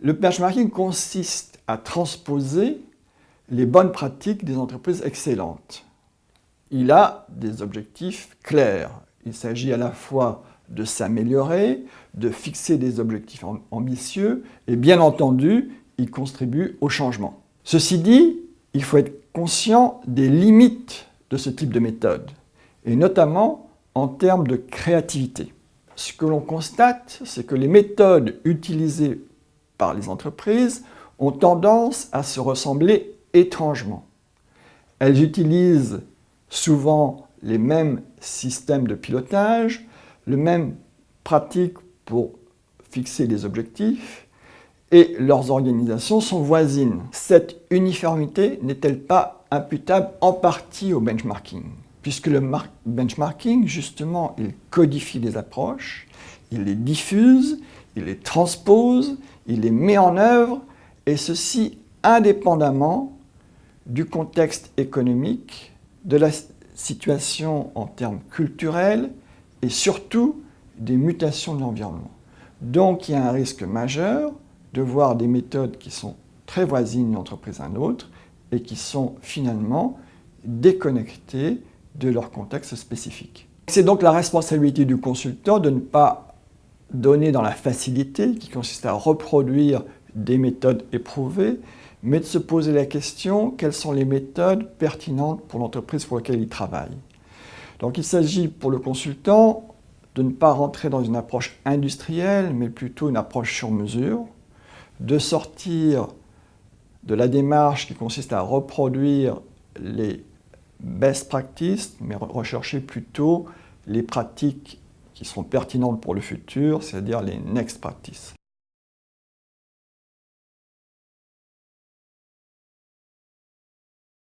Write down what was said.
Le benchmarking consiste à transposer les bonnes pratiques des entreprises excellentes. Il a des objectifs clairs. Il s'agit à la fois de s'améliorer, de fixer des objectifs ambitieux et bien entendu, il contribue au changement. Ceci dit, il faut être conscient des limites de ce type de méthode et notamment en termes de créativité. Ce que l'on constate, c'est que les méthodes utilisées par les entreprises ont tendance à se ressembler étrangement. Elles utilisent souvent les mêmes systèmes de pilotage, les mêmes pratiques pour fixer les objectifs et leurs organisations sont voisines. Cette uniformité n'est-elle pas imputable en partie au benchmarking? Puisque le benchmarking, justement, il codifie les approches, il les diffuse, il les transpose, il les met en œuvre, et ceci indépendamment du contexte économique, de la situation en termes culturels et surtout des mutations de l'environnement. Donc il y a un risque majeur de voir des méthodes qui sont très voisines d'une entreprise à une autre et qui sont finalement déconnectées de leur contexte spécifique. C'est donc la responsabilité du consultant de ne pas donner dans la facilité qui consiste à reproduire des méthodes éprouvées, mais de se poser la question, quelles sont les méthodes pertinentes pour l'entreprise pour laquelle il travaille. Donc il s'agit pour le consultant de ne pas rentrer dans une approche industrielle, mais plutôt une approche sur mesure, de sortir de la démarche qui consiste à reproduire les best practices, mais rechercher plutôt les pratiques qui sont pertinentes pour le futur, c'est-à-dire les next practices.